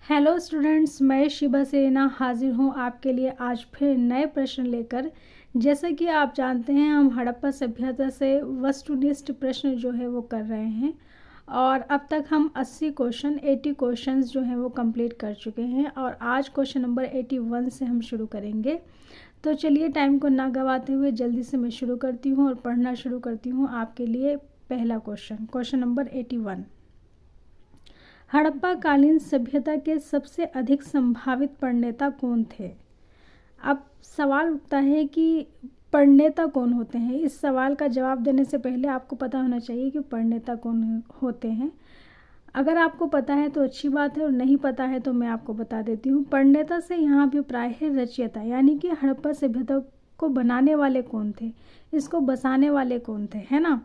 Hello students, मैं शिवा सेना हाजिर हूँ आपके लिए आज फिर नए प्रश्न लेकर। जैसा कि आप जानते हैं, हम हड़प्पा सभ्यता से वस्तुनिष्ठ प्रश्न जो है वो कर रहे हैं और अब तक हम 80 क्वेश्चंस जो हैं वो कंप्लीट कर चुके हैं और आज क्वेश्चन नंबर 81 से हम शुरू करेंगे। तो चलिए टाइम को ना गवाते हुए जल्दी से मैं शुरू करती हूँ और पढ़ना शुरू करती हूँ आपके लिए। पहला क्वेश्चन नंबर 81। हड़प्पा कालीन सभ्यता के सबसे अधिक संभावित प्रणेता कौन थे? अब सवाल उठता है कि प्रणेता कौन होते हैं। इस सवाल का जवाब देने से पहले आपको पता होना चाहिए कि प्रणेता कौन होते हैं। अगर आपको पता है तो अच्छी बात है और नहीं पता है तो मैं आपको बता देती हूँ। प्रणेता से यहाँ अभिप्राय है रचयिता, यानी कि हड़प्पा सभ्यता को बनाने वाले कौन थे, इसको बसाने वाले कौन थे, है ना।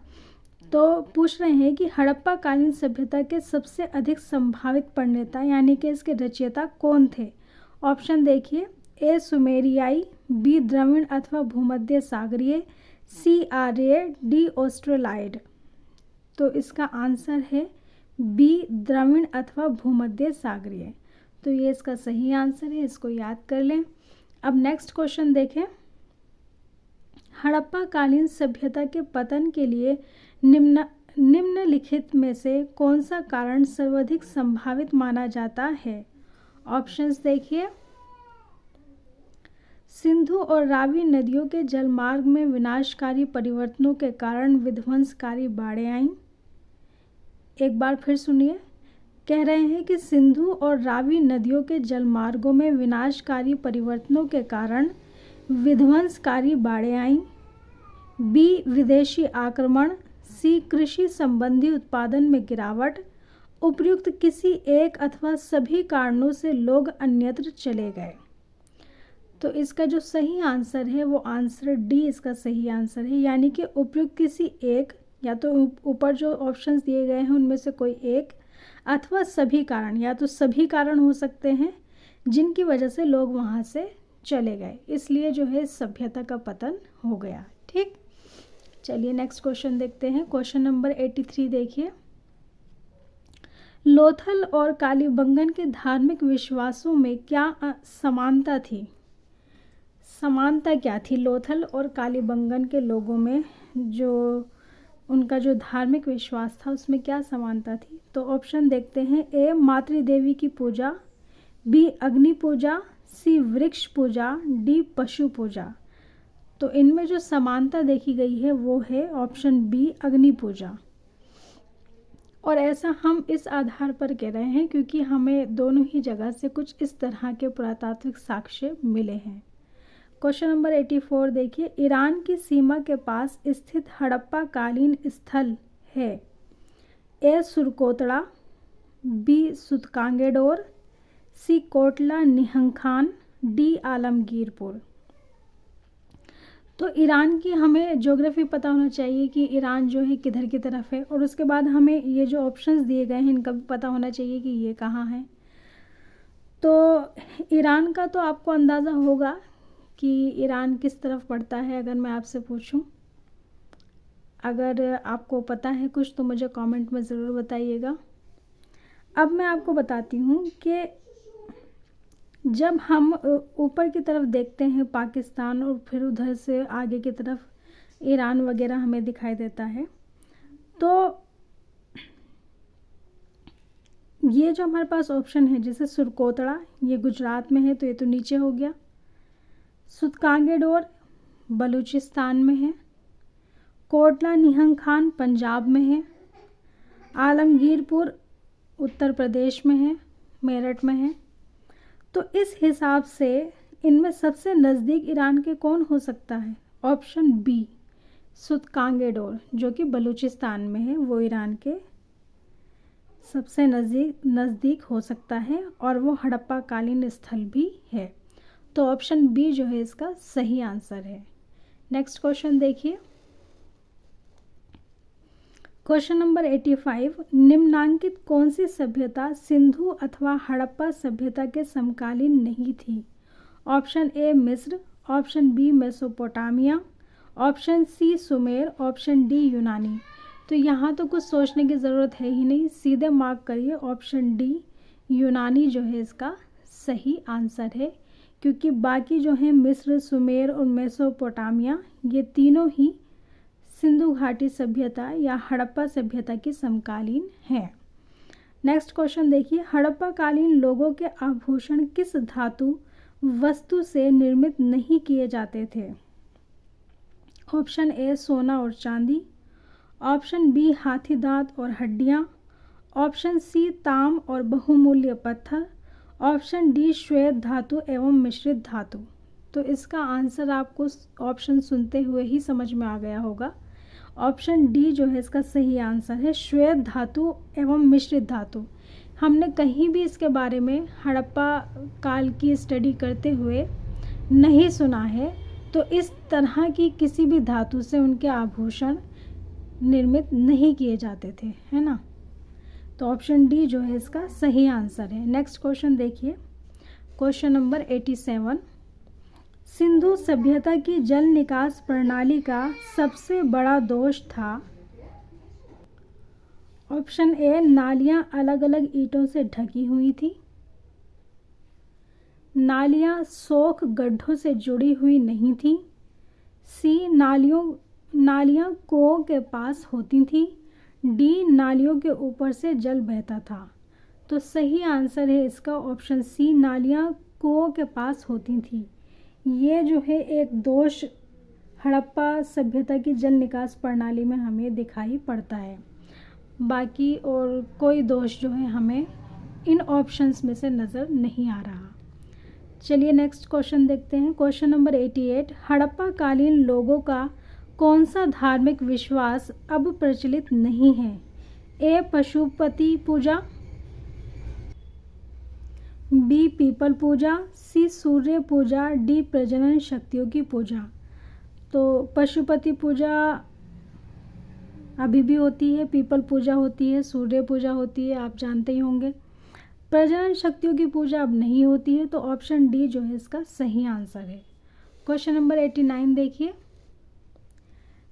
तो पूछ रहे हैं कि हड़प्पा कालीन सभ्यता के सबसे अधिक संभावित प्रणेता यानी कि इसके रचयिता कौन थे। ऑप्शन देखिए, ए सुमेरियाई, बी द्रविड़ अथवा भूमध्य सागरीय, सी आर्य, डी ऑस्ट्रेलाइड। तो इसका आंसर है बी द्रविड़ अथवा भूमध्य सागरीय। तो ये इसका सही आंसर है, इसको याद कर लें। अब नेक्स्ट क्वेश्चन देखें। हड़प्पा कालीन सभ्यता के पतन के लिए निम्नलिखित में से कौन सा कारण सर्वाधिक संभावित माना जाता है। ऑप्शंस देखिए, सिंधु और रावी नदियों के जलमार्ग में विनाशकारी परिवर्तनों के कारण विध्वंसकारी बाढ़ें आईं। एक बार फिर सुनिए, कह रहे हैं कि सिंधु और रावी नदियों के जलमार्गों में विनाशकारी परिवर्तनों के कारण विध्वंसकारी बाढ़ें आईं। बी विदेशी आक्रमण, सी कृषि संबंधी उत्पादन में गिरावट, उपर्युक्त किसी एक अथवा सभी कारणों से लोग अन्यत्र चले गए। तो इसका जो सही आंसर है वो आंसर डी इसका सही आंसर है, यानी कि उपर्युक्त किसी एक, या तो ऊपर जो ऑप्शंस दिए गए हैं उनमें से कोई एक अथवा सभी कारण, या तो सभी कारण हो सकते हैं जिनकी वजह से लोग वहाँ से चले गए, इसलिए जो है सभ्यता का पतन हो गया। ठीक, चलिए नेक्स्ट क्वेश्चन देखते हैं। क्वेश्चन नंबर 83 देखिए। लोथल और कालीबंगन के धार्मिक विश्वासों में क्या समानता थी? समानता क्या थी लोथल और कालीबंगन के लोगों में? जो उनका जो धार्मिक विश्वास था उसमें क्या समानता थी? तो ऑप्शन देखते हैं। ए मातृदेवी की पूजा, बी अग्नि पूजा, सी वृक्ष पूजा, डी पशु पूजा। तो इनमें जो समानता देखी गई है वो है ऑप्शन बी अग्नि पूजा। और ऐसा हम इस आधार पर कह रहे हैं क्योंकि हमें दोनों ही जगह से कुछ इस तरह के पुरातात्विक साक्ष्य मिले हैं। क्वेश्चन नंबर 84 देखिए। ईरान की सीमा के पास स्थित हड़प्पा कालीन स्थल है। ए सुरकोतड़ा, बी सुतकांगेडोर, सी कोटला निहंखान, डी आलमगीरपुर। तो ईरान की हमें ज्योग्राफी पता होना चाहिए कि ईरान जो है किधर की तरफ है, और उसके बाद हमें ये जो ऑप्शंस दिए गए हैं इनका भी पता होना चाहिए कि ये कहाँ है। तो ईरान का तो आपको अंदाज़ा होगा कि ईरान किस तरफ पड़ता है। अगर मैं आपसे पूछूं, अगर आपको पता है कुछ तो मुझे कमेंट में ज़रूर बताइएगा। अब मैं आपको बताती हूँ कि जब हम ऊपर की तरफ देखते हैं पाकिस्तान और फिर उधर से आगे की तरफ ईरान वगैरह हमें दिखाई देता है, तो ये जो हमारे पास ऑप्शन है, जैसे सुरकोतड़ा ये गुजरात में है तो ये तो नीचे हो गया, सुतकांगेडोर बलूचिस्तान में है, कोटला निहंखान पंजाब में है, आलमगीरपुर उत्तर प्रदेश में है, मेरठ में है। तो इस हिसाब से इनमें सबसे नज़दीक ईरान के कौन हो सकता है? ऑप्शन बी सुतकांगेडोर, जो कि बलूचिस्तान में है, वो ईरान के सबसे नज़दीक हो सकता है और वो हड़प्पा कालीन स्थल भी है। तो ऑप्शन बी जो है इसका सही आंसर है। नेक्स्ट क्वेश्चन देखिए। Question number 85। निम्नांकित कौन सी सभ्यता सिंधु अथवा हड़प्पा सभ्यता के समकालीन नहीं थी? ऑप्शन ए मिस्र, option B Mesopotamia, option C Sumer, option D यूनानी। तो यहाँ तो कुछ सोचने की ज़रूरत है ही नहीं, सीधे मार्क करिए ऑप्शन डी यूनानी जो है इसका सही आंसर है, क्योंकि बाकी जो है मिस्र, सुमेर और मेसोपोटामिया, ये तीनों ही सिंधु घाटी सभ्यता या हड़प्पा सभ्यता की समकालीन है। नेक्स्ट क्वेश्चन देखिए, हड़प्पा कालीन लोगों के आभूषण किस धातु वस्तु से निर्मित नहीं किए जाते थे? ऑप्शन ए सोना और चांदी, ऑप्शन बी हाथी दांत और हड्डियां, ऑप्शन सी ताम और बहुमूल्य पत्थर, ऑप्शन डी श्वेत धातु एवं मिश्रित धातु। तो इसका आंसर आपको ऑप्शन सुनते हुए ही समझ में आ गया होगा। ऑप्शन डी जो है इसका सही आंसर है, श्वेत धातु एवं मिश्रित धातु। हमने कहीं भी इसके बारे में हड़प्पा काल की स्टडी करते हुए नहीं सुना है, तो इस तरह की किसी भी धातु से उनके आभूषण निर्मित नहीं किए जाते थे, है ना। तो ऑप्शन डी जो है इसका सही आंसर है। नेक्स्ट क्वेश्चन देखिए, क्वेश्चन नंबर 87, सिंधु सभ्यता की जल निकास प्रणाली का सबसे बड़ा दोष था? ऑप्शन ए नालियां अलग अलग ईंटों से ढकी हुई थी, नालियां सोख गड्ढों से जुड़ी हुई नहीं थी, सी नालियां कुओं के पास होती थी, डी नालियों के ऊपर से जल बहता था। तो सही आंसर है इसका ऑप्शन सी, नालियां कुओं के पास होती थी। ये जो है एक दोष हड़प्पा सभ्यता की जल निकास प्रणाली में हमें दिखाई पड़ता है। बाकी और कोई दोष जो है हमें इन ऑप्शंस में से नज़र नहीं आ रहा। चलिए नेक्स्ट क्वेश्चन देखते हैं, क्वेश्चन नंबर 88, हड़प्पा कालीन लोगों का कौन सा धार्मिक विश्वास अब प्रचलित नहीं है? ए पशुपति पूजा, बी पीपल पूजा, सी सूर्य पूजा, डी प्रजनन शक्तियों की पूजा। तो पशुपति पूजा अभी भी होती है, पीपल पूजा होती है, सूर्य पूजा होती है, आप जानते ही होंगे। प्रजनन शक्तियों की पूजा अब नहीं होती है, तो ऑप्शन डी जो है इसका सही आंसर है। क्वेश्चन नंबर 89 देखिए,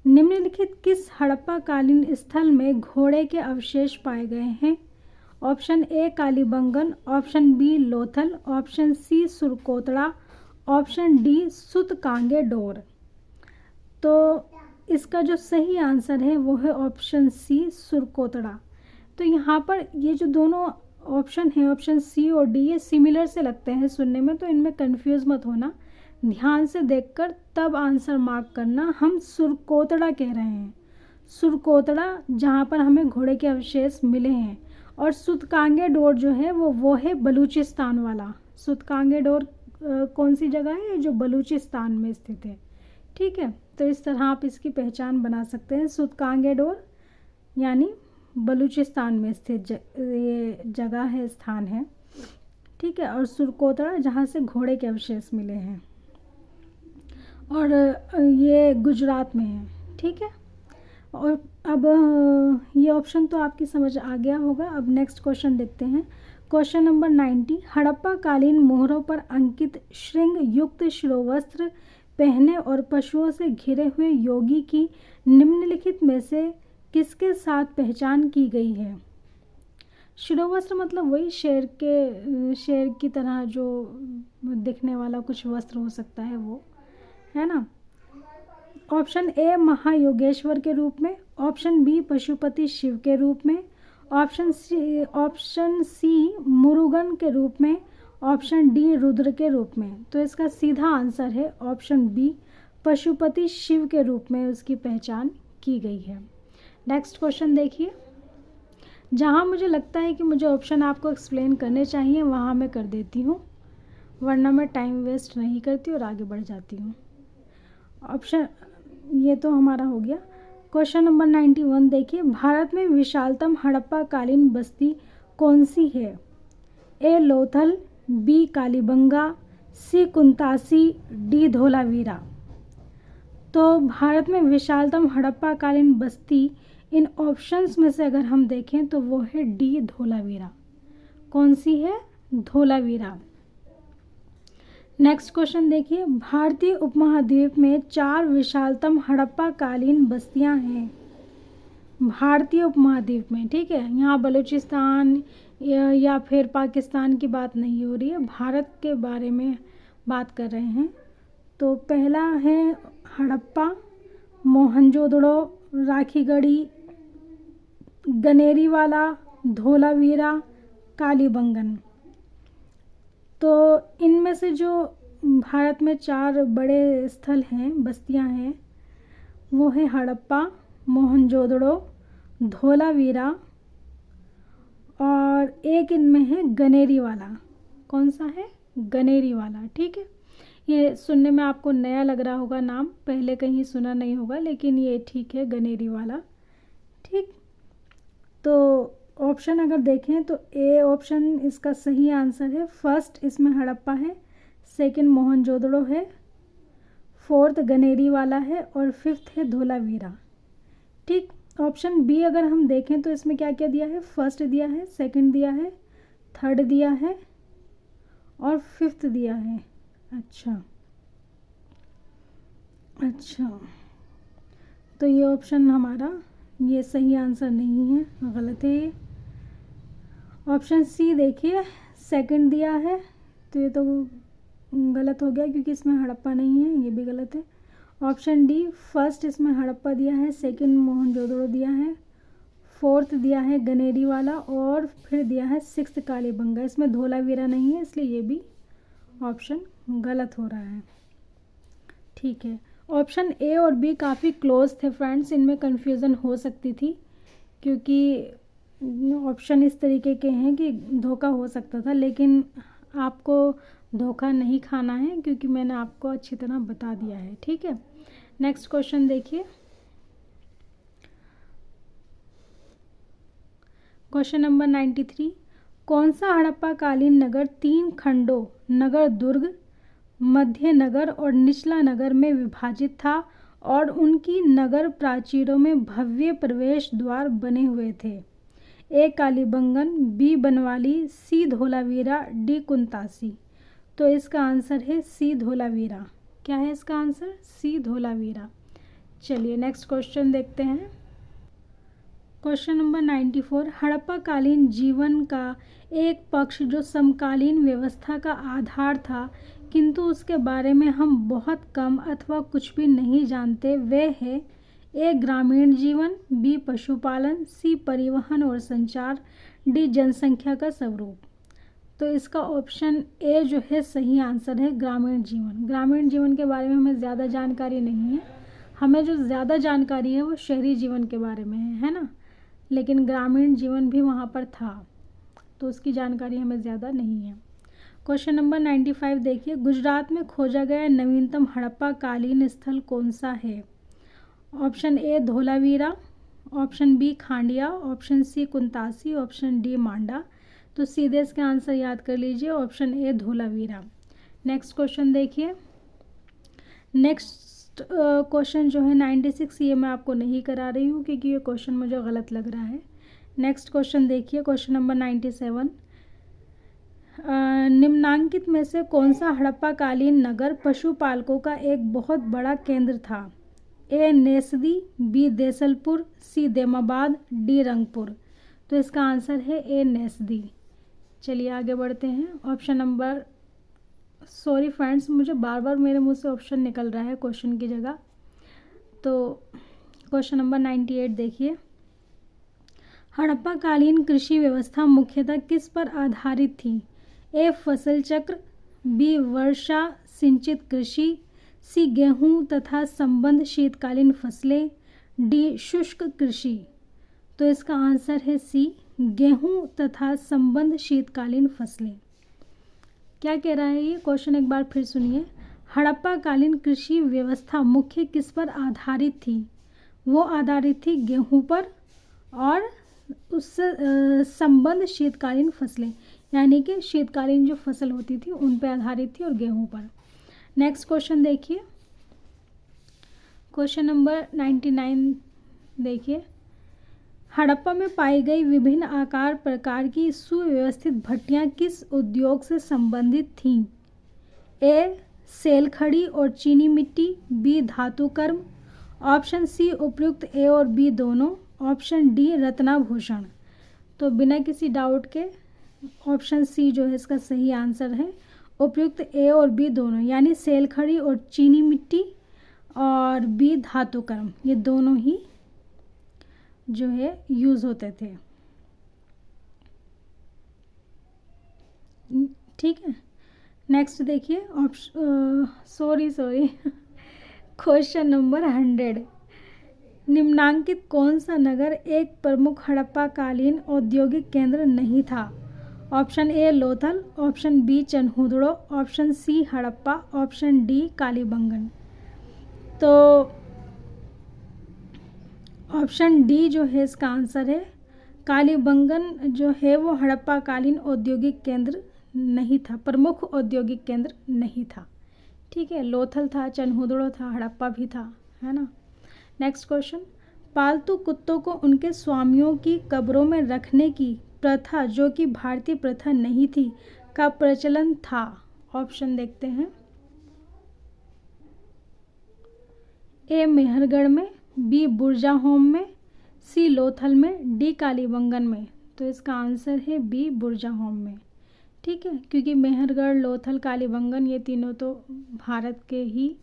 निम्नलिखित किस हड़प्पा कालीन स्थल में घोड़े के अवशेष पाए गए हैं? Option A Kalibangan, option B Lothal, option C Surkotada, option D Sutkagen Dor. तो इसका जो सही आंसर है वो है ऑप्शन सी सुरकोतड़ा। तो यहाँ पर ये जो दोनों ऑप्शन है, ऑप्शन सी और डी, ये सिमिलर से लगते हैं सुनने में, तो इनमें कंफ्यूज मत होना, ध्यान से देखकर तब आंसर मार्क करना। हम सुरकोतड़ा कह रहे हैं, सुरकोतड़ा जहाँ पर हमें घोड़े के अवशेष मिले हैं। और सुतकांगे डोर जो है वो है बलूचिस्तान वाला। सुतकांगे डोर कौन सी जगह है? जो बलूचिस्तान में स्थित है, ठीक है। तो इस तरह आप इसकी पहचान बना सकते हैं, सुतकांगे डोर यानी बलूचिस्तान में स्थित ये जगह है, स्थान है, ठीक है। और सुरकोतड़ा जहाँ से घोड़े के अवशेष मिले हैं, और ये गुजरात में है, ठीक है। और अब ये ऑप्शन तो आपकी समझ आ गया होगा। अब नेक्स्ट क्वेश्चन देखते हैं, क्वेश्चन नंबर 90, हड़प्पा कालीन मोहरों पर अंकित श्रृंग युक्त शिरोवस्त्र पहने और पशुओं से घिरे हुए योगी की निम्नलिखित में से किसके साथ पहचान की गई है? शिरोवस्त्र मतलब वही शेर की तरह जो दिखने वाला कुछ वस्त्र हो सकता है, वो है ना। ऑप्शन ए महायोगेश्वर के रूप में, ऑप्शन बी पशुपति शिव के रूप में, ऑप्शन सी मुरुगन के रूप में, ऑप्शन डी रुद्र के रूप में। तो इसका सीधा आंसर है ऑप्शन बी, पशुपति शिव के रूप में उसकी पहचान की गई है। नेक्स्ट क्वेश्चन देखिए, जहाँ मुझे लगता है कि मुझे ऑप्शन आपको एक्सप्लेन करने चाहिए वहाँ मैं कर देती हूँ, वरना मैं टाइम वेस्ट नहीं करती और आगे बढ़ जाती हूँ। ऑप्शन ये तो हमारा हो गया। क्वेश्चन नंबर 91 देखिए, भारत में विशालतम हड़प्पा कालीन बस्ती कौन सी है? ए लोथल, बी कालीबंगा, सी कुंतासी, डी धोलावीरा। तो भारत में विशालतम हड़प्पा कालीन बस्ती इन ऑप्शंस में से अगर हम देखें तो वो है डी धोलावीरा। कौन सी है? धोलावीरा। नेक्स्ट क्वेश्चन देखिए, भारतीय उपमहाद्वीप में 4 विशालतम हड़प्पा कालीन बस्तियां हैं। भारतीय उपमहाद्वीप में, ठीक है, यहाँ बलूचिस्तान, या फिर पाकिस्तान की बात नहीं हो रही है, भारत के बारे में बात कर रहे हैं। तो पहला है हड़प्पा, मोहनजोदड़ो, राखीगढ़ी, गनेरीवाला, धोलावीरा, कालीबंगन। तो इनमें से जो भारत में 4 बड़े स्थल हैं, बस्तियां हैं, वो है हड़प्पा, मोहनजोदड़ो, धोलावीरा और एक इनमें है गनेरीवाला। कौन सा है? गनेरीवाला। ठीक है, ये सुनने में आपको नया लग रहा होगा नाम, पहले कहीं सुना नहीं होगा, लेकिन ये ठीक है, गनेरीवाला। ठीक, तो ऑप्शन अगर देखें तो ए ऑप्शन इसका सही आंसर है। फर्स्ट इसमें हड़प्पा है, सेकंड मोहनजोदड़ो है, फोर्थ गनेरीवाला है और फिफ्थ है धोलावीरा। ठीक, ऑप्शन बी अगर हम देखें तो इसमें क्या क्या दिया है? फर्स्ट दिया है, सेकंड दिया है, थर्ड दिया है और फिफ्थ दिया है। अच्छा, तो ये ऑप्शन हमारा ये सही आंसर नहीं है, गलत है ये। ऑप्शन सी देखिए, सेकंड दिया है, तो ये तो गलत हो गया क्योंकि इसमें हड़प्पा नहीं है, ये भी गलत है। ऑप्शन डी, फर्स्ट इसमें हड़प्पा दिया है, सेकंड मोहनजोदड़ो दिया है, फोर्थ दिया है गनेरीवाला और फिर दिया है सिक्स्थ कालीबंगा। इसमें धोलावीरा नहीं है, इसलिए ये भी ऑप्शन गलत हो रहा है। ठीक है, ऑप्शन ए और बी काफ़ी क्लोज थे फ्रेंड्स, इनमें कन्फ्यूज़न हो सकती थी क्योंकि ऑप्शन इस तरीके के हैं कि धोखा हो सकता था, लेकिन आपको धोखा नहीं खाना है क्योंकि मैंने आपको अच्छी तरह बता दिया है। ठीक है, नेक्स्ट क्वेश्चन देखिए। क्वेश्चन नंबर 93, कौन सा हड़प्पा कालीन नगर 3 खंडों नगर दुर्ग, मध्य नगर और निचला नगर में विभाजित था और उनकी नगर प्राचीरों में भव्य प्रवेश द्वार बने हुए थे? ए कालीबंगन, बी बनवाली, सी धोलावीरा, डी कुंतासी। तो इसका आंसर है सी धोलावीरा। क्या है इसका आंसर? सी धोलावीरा। चलिए नेक्स्ट क्वेश्चन देखते हैं। क्वेश्चन नंबर 94, हड़प्पा कालीन जीवन का एक पक्ष जो समकालीन व्यवस्था का आधार था किंतु उसके बारे में हम बहुत कम अथवा कुछ भी नहीं जानते, वे है ए ग्रामीण जीवन, बी पशुपालन, सी परिवहन और संचार, डी जनसंख्या का स्वरूप। तो इसका ऑप्शन ए जो है सही आंसर है, ग्रामीण जीवन। ग्रामीण जीवन के बारे में हमें ज़्यादा जानकारी नहीं है, हमें जो ज़्यादा जानकारी है वो शहरी जीवन के बारे में है ना, लेकिन ग्रामीण जीवन भी वहाँ पर था तो उसकी जानकारी हमें ज़्यादा नहीं है। क्वेश्चन नंबर 95 देखिए, गुजरात में खोजा गया नवीनतम हड़प्पा कालीन स्थल कौन सा है? Option A Dholavira, option B Khandia, option C Kuntasi, option D Manda. तो सीधे इसका आंसर याद कर लीजिए, option A Dholavira. Next question देखिए। नेक्स्ट क्वेश्चन जो है 96, ये मैं आपको नहीं करा रही हूँ क्योंकि ये क्वेश्चन मुझे गलत लग रहा है। नेक्स्ट क्वेश्चन देखिए, क्वेश्चन नंबर 97, निम्नांकित में से कौन सा हड़प्पा कालीन नगर पशुपालकों का एक बहुत बड़ा केंद्र था? ए नेसदी, बी देसलपुर, सी देमाबाद, डी रंगपुर। तो इसका आंसर है ए नेसदी। चलिए आगे बढ़ते हैं। ऑप्शन नंबर, सॉरी फ्रेंड्स, मुझे बार बार मेरे मुंह से ऑप्शन निकल रहा है क्वेश्चन की जगह। तो क्वेश्चन नंबर 98 देखिए, हड़प्पा कालीन कृषि व्यवस्था मुख्यतः किस पर आधारित थी? ए फसल चक्र, बी वर्षा सिंचित कृषि, सी गेहूं तथा संबंध शीतकालीन फसलें, डी शुष्क कृषि। तो इसका आंसर है सी गेहूं तथा संबंध शीतकालीन फसलें। क्या कह रहा है ये क्वेश्चन, एक बार फिर सुनिए। हड़प्पा कालीन कृषि व्यवस्था मुख्य किस पर आधारित थी? वो आधारित थी गेहूं पर और उससे संबंध शीतकालीन फसलें, यानी कि शीतकालीन जो फसल होती थी उन पर आधारित थी और गेहूं पर। नेक्स्ट क्वेश्चन देखिए, क्वेश्चन नंबर 99 देखिए, हड़प्पा में पाई गई विभिन्न आकार प्रकार की सुव्यवस्थित भट्टियां किस उद्योग से संबंधित थीं? ए सेल खड़ी और चीनी मिट्टी, बी धातु कर्म, ऑप्शन सी उपयुक्त ए और बी दोनों, ऑप्शन डी रत्नाभूषण। तो बिना किसी डाउट के ऑप्शन सी जो है इसका सही आंसर है। उपयुक्त ए और बी दोनों, यानी सेलखड़ी और चीनी मिट्टी और बी धातुकर्म, ये दोनों ही जो है यूज़ होते थे। ठीक है, नेक्स्ट देखिए ऑप्शन सॉरी क्वेश्चन नंबर 100। निम्नांकित कौन सा नगर एक प्रमुख हड़प्पा कालीन औद्योगिक केंद्र नहीं था? Option A Lothal, option B Chanhudaro, option C Harappa, option D Kalibangan. तो ऑप्शन डी जो है इसका आंसर है। कालीबंगन जो है वो हड़प्पा कालीन औद्योगिक केंद्र नहीं था, प्रमुख औद्योगिक केंद्र नहीं था। ठीक है, लोथल था, चनहुदड़ो था, हड़प्पा भी था, है ना। नेक्स्ट क्वेश्चन, पालतू कुत्तों को उनके स्वामियों की कब्रों में रखने की प्रथा, जो कि भारतीय प्रथा नहीं थी, का प्रचलन था? ऑप्शन देखते हैं। ए मेहरगढ़ में, बी बुरजाहोम में, सी लोथल में, डी कालीबंगन में। तो इसका आंसर है बी बुरजाहोम में। ठीक है, क्योंकि मेहरगढ़, लोथल, कालीबंगन ये तीनों तो भारत के ही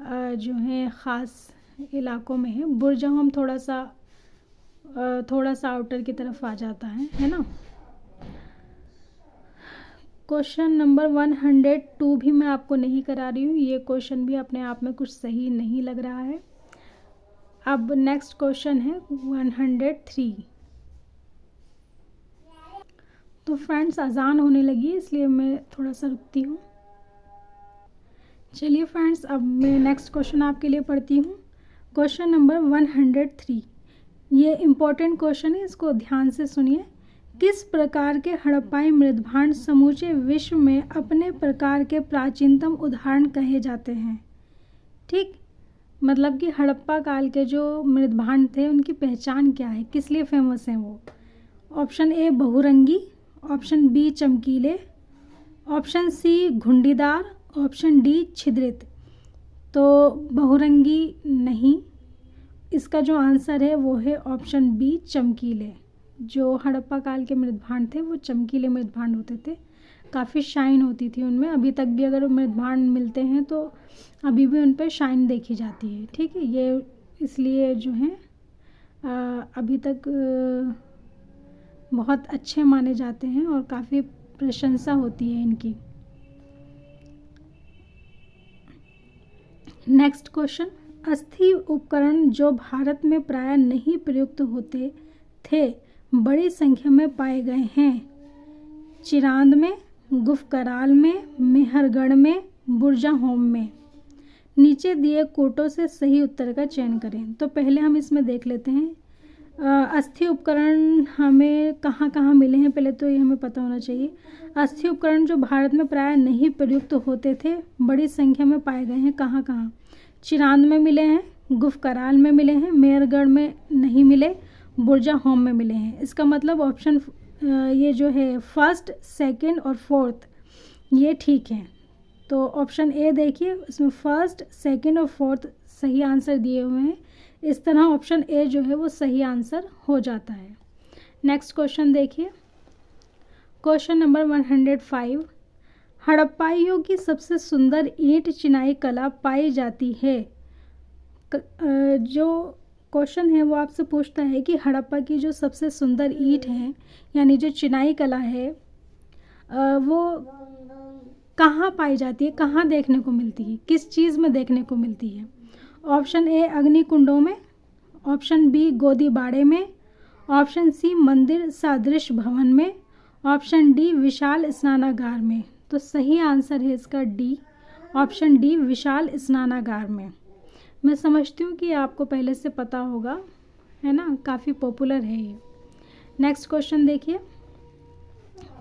जो हैं ख़ास इलाकों में है। बुरजाहोम थोड़ा सा आउटर की तरफ आ जाता है ना। क्वेश्चन नंबर 102 भी मैं आपको नहीं करा रही हूँ, ये क्वेश्चन भी अपने आप में कुछ सही नहीं लग रहा है। अब नेक्स्ट क्वेश्चन है 103। तो फ्रेंड्स अजान होने लगी है, इसलिए मैं थोड़ा सा रुकती हूँ। चलिए फ्रेंड्स, अब मैं नेक्स्ट क्वेश्चन आपके लिए पढ़ती हूँ। क्वेश्चन नंबर 103, ये इम्पोर्टेंट क्वेश्चन है, इसको ध्यान से सुनिए। किस प्रकार के हड़प्पाई मृदभांड समूचे विश्व में अपने प्रकार के प्राचीनतम उदाहरण कहे जाते हैं? ठीक, मतलब कि हड़प्पा काल के जो मृदभांड थे उनकी पहचान क्या है, किस लिए फेमस हैं वो? ऑप्शन ए बहुरंगी, ऑप्शन बी चमकीले, ऑप्शन सी घुंडीदार, ऑप्शन डी छिद्रित। तो बहुरंगी नहीं, इसका जो आंसर है वो है ऑप्शन बी चमकीले। जो हड़प्पा काल के मृदभांड थे वो चमकीले मृदभांड होते थे, काफ़ी शाइन होती थी उनमें। अभी तक भी अगर मृदभांड मिलते हैं तो अभी भी उन पर शाइन देखी जाती है। ठीक है, ये इसलिए जो है अभी तक बहुत अच्छे माने जाते हैं और काफ़ी प्रशंसा होती है इनकी। नेक्स्ट क्वेश्चन, अस्थि उपकरण जो भारत में प्राय नहीं प्रयुक्त होते थे बड़ी संख्या में पाए गए हैं? चिरांद में, गुफकराल में, मेहरगढ़ में, बुरजाहोम में। नीचे दिए कोटों से सही उत्तर का चयन करें। तो पहले हम इसमें देख लेते हैं अस्थि उपकरण हमें कहाँ कहाँ मिले हैं, पहले तो ये हमें पता होना चाहिए। अस्थि उपकरण जो भारत में प्राय नहीं प्रयुक्त होते थे बड़ी संख्या में पाए गए हैं कहाँ कहाँ? चिरांद में मिले हैं, गुफकराल में मिले हैं, मेहरगढ़ में नहीं मिले, बुरजाहोम में मिले हैं। इसका मतलब ऑप्शन ये जो है फर्स्ट, सेकंड और फोर्थ ये ठीक है। तो ऑप्शन ए देखिए, इसमें फर्स्ट, सेकंड और फोर्थ सही आंसर दिए हुए हैं। इस तरह ऑप्शन ए जो है वो सही आंसर हो जाता है। नेक्स्ट क्वेश्चन देखिए, क्वेश्चन नंबर 105, हड़प्पाइयों की सबसे सुंदर ईंट चिनाई कला पाई जाती है। जो क्वेश्चन है वो आपसे पूछता है कि हड़प्पा की जो सबसे सुंदर ईंट है यानी जो चिनाई कला है वो कहाँ पाई जाती है, कहाँ देखने को मिलती है, किस चीज़ में देखने को मिलती है? ऑप्शन ए अग्निकुंडों में, ऑप्शन बी गोदी बाड़े में, ऑप्शन सी मंदिर सादृश भवन में, ऑप्शन डी विशाल स्नानागार में। तो सही आंसर है इसका डी, ऑप्शन डी विशाल स्नानागार में। मैं समझती हूँ कि आपको पहले से पता होगा, है ना, काफ़ी पॉपुलर है ये। नेक्स्ट क्वेश्चन देखिए,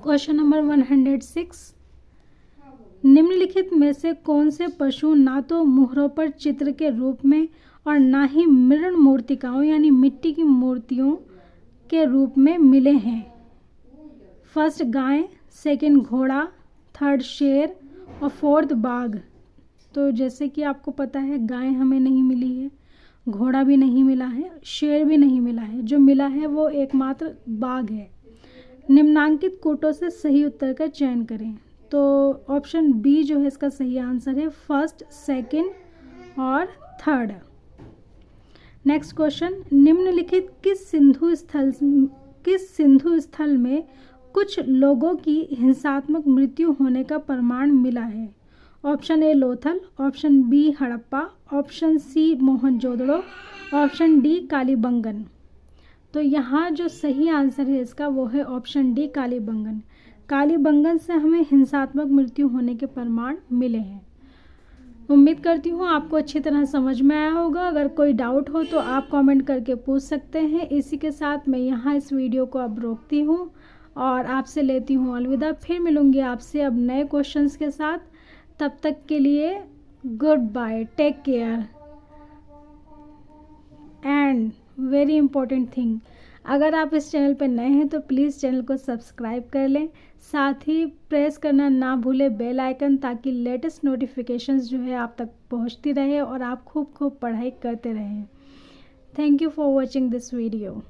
क्वेश्चन नंबर 106, निम्नलिखित में से कौन से पशु ना तो मुहरों पर चित्र के रूप में और ना ही मृण मूर्तिकाओं यानी मिट्टी की मूर्तियों के रूप में मिले हैं? फर्स्ट गाय, सेकंड घोड़ा, थर्ड शेर और फोर्थ बाघ। तो जैसे कि आपको पता है गाय हमें नहीं मिली है, घोड़ा भी नहीं मिला है, शेर भी नहीं मिला है, जो मिला है वो एकमात्र बाघ है। निम्नांकित कोटों से सही उत्तर का चयन करें। तो ऑप्शन बी जो है इसका सही आंसर है, फर्स्ट, सेकंड और थर्ड। नेक्स्ट क्वेश्चन, निम्नलिखित किस सिंधु स्थल में कुछ लोगों की हिंसात्मक मृत्यु होने का प्रमाण मिला है? Option A Lothal, option B Harappa, option C Mohenjodaro, option D Kalibangan. तो यहाँ जो सही आंसर है इसका वो है ऑप्शन डी कालीबंगन। कालीबंगन से हमें हिंसात्मक मृत्यु होने के प्रमाण मिले हैं। उम्मीद करती हूँ आपको अच्छी तरह समझ में आया होगा। अगर कोई डाउट हो तो आप कमेंट करके पूछ सकते हैं। इसी के साथ मैं यहाँ इस वीडियो को अब रोकती हूँ और आपसे लेती हूँ अलविदा। फिर मिलूँगी आपसे अब नए क्वेश्चंस के साथ। तब तक के लिए good bye, take care. And very important thing, अगर आप इस चैनल पर नए हैं तो प्लीज़ चैनल को सब्सक्राइब कर लें। साथ ही प्रेस करना ना भूलें बेल आइकन, ताकि लेटेस्ट नोटिफिकेशंस जो है आप तक पहुंचती रहे और आप खूब पढ़ाई करते रहें। Thank you for watching this video.